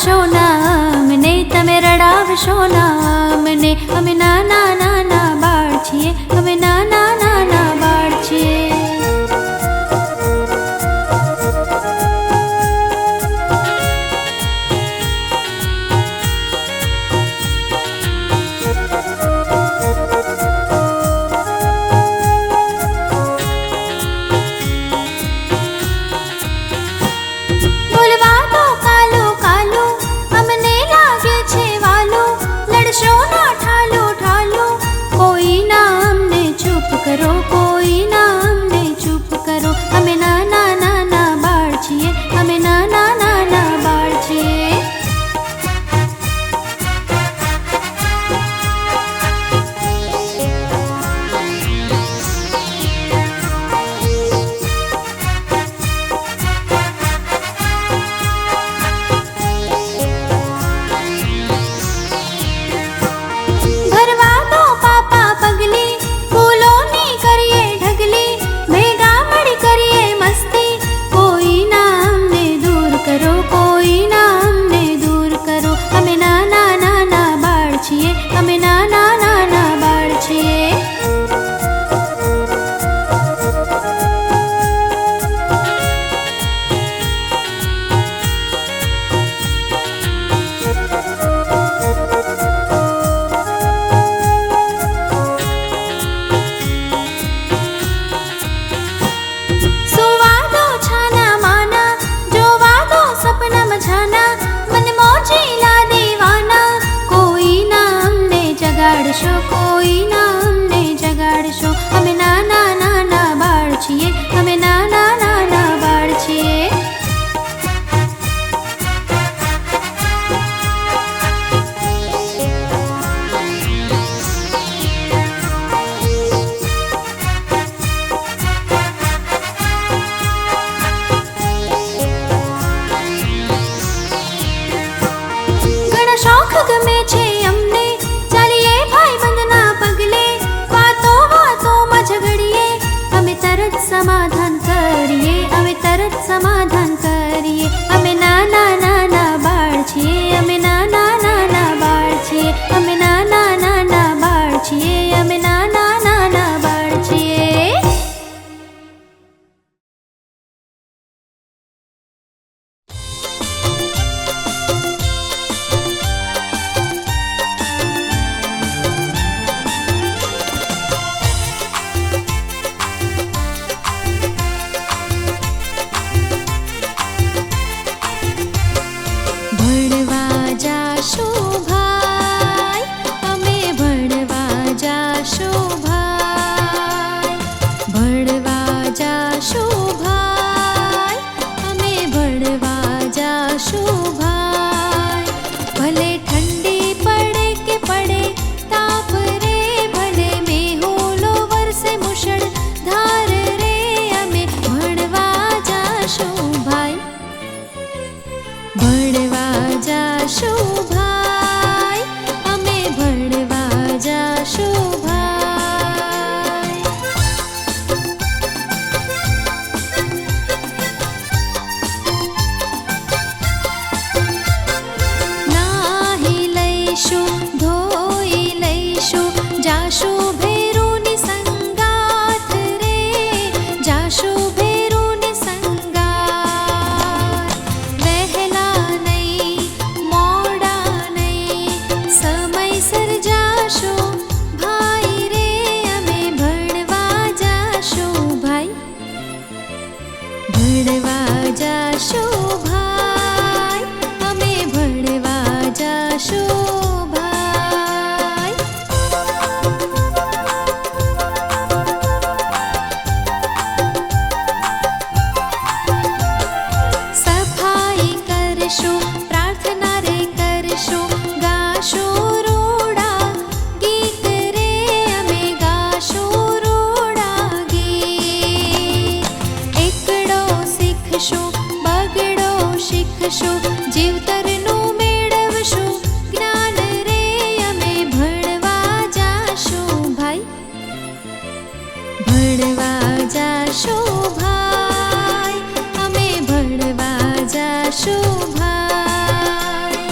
રડાવશો ના અમને, તમે રડાવશો ના અમને. અમે નાના નાના બાળ છીએ, અમે નાના નાના બાળ છીએ. કરો કોઈ ના અમને ચૂપ કરો. અમે નાના નાના બાળ છીએ, અમે નાના નાના બાળ છીએ. ભરવા દો પાપા પગલી, ફૂલોની કરીએ ઢગલી, ભેગા મળી કરીએ મસ્તી. કોઈ ના અમને દૂર કરો, કોઈ ના અમને દૂર કરો. અમે નાના નાના બાળ છીએ, અમે નાના નાના બાળ છીએ. જગાડશો કોઈ ના અમને જગાડશો. અમે નાના નાના બાળ છીએ, અમે નાના નાના બાળ છીએ. ઘણા શોખ ગમે છે અમને, ઝઘડીએ અમે તરત સમાધાન કરીએ, અમે તરત સમાધાન કરીએ. અમે નાના નાના બાળ છીએ, અમે નાના નાના બાળ છીએ, અમે નાના નાના બાળ છીએ, અમે નાના નાના બાળ છીએ. શોભાય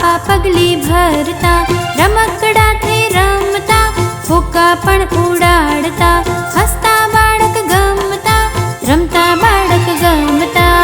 પાપા પગલી ભરતા, રમકડાથી રમતા, ફૂકા પણ ઉડાડતા, હસતા બાળક ગમતા, રમતા બાળક ગમતા.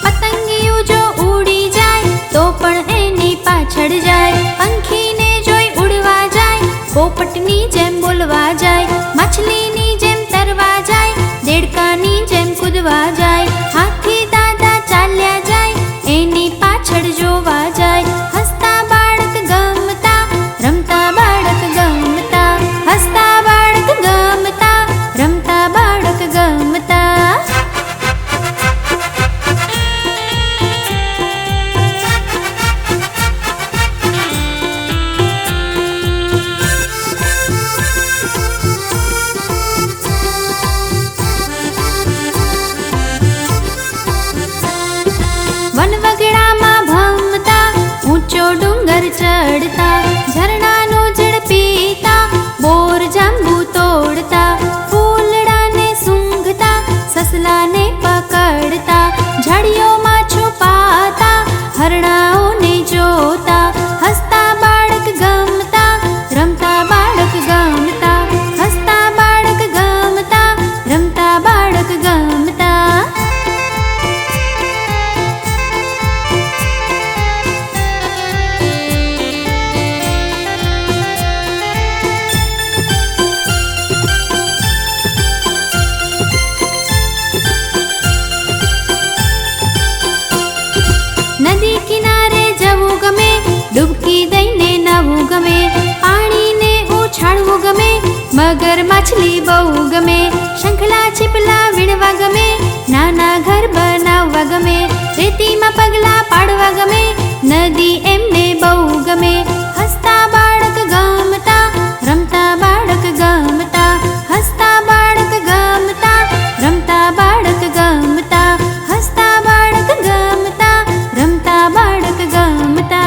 પતંગિયું જો ઉડી જાય તો પણ એની પાછળ જાય, પંખીને જોઈ ઉડવા જાય, પોપટની જેમ બોલવા જાય, માછલીની જેમ તરવા જાય, દેડકાની જેમ કૂદવા જાય, હાથી દાદા ચાલ્યા જાય, એની પાછળ જોવા જાય, હસતા બાળક ગમતા, રમતા બાળક ગમતા, હસતા બાળક ગમતા, રમતા બાળક ગમતા. વનવગડામાં ભમતા, ઊંચો ડુંગર ચડતા, ઝરણાનો જળ પીતા, બોર જાંબુ તોડતા, ફૂલડાને સૂંઘતા, સસલાને પકડતા, ઝાડીઓમાં છુપાતા, હરણાઓને જોતા, હસતા બાળક ગમતા, રમતા બાળક ગમતા, હસતા બાળક ગમતા, રમતા બાળક ગમતા. નદી કિનારે જવું ગમે, ડૂબકી દઈને નવું ગમે, પાણીને ઉછાળવું ગમે, મગર માછલી બહુ ગમે, શંખલા છીપલા વીણવા ગમે, નાના ઘર બનાવવા ગમે, રેતીમાં પગલા પાડવા ગમે, નદી એમને બહુ ગમે, હસતા બાળક ગમતા, રમતા બાળક ગમતા, હસતા બાળક ગમતા, રમતા બાળક ગમતા, હસતા બાળક ગમતા, રમતા બાળક ગમતા.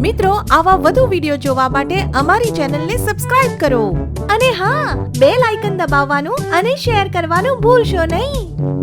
મિત્રો, આવા વધુ વિડીયો જોવા માટે અમારી ચેનલને સબસ્ક્રાઇબ કરો અને હા, બેલ આઇકન દબાવવાનું અને શેર કરવાનું ભૂલશો નહીં.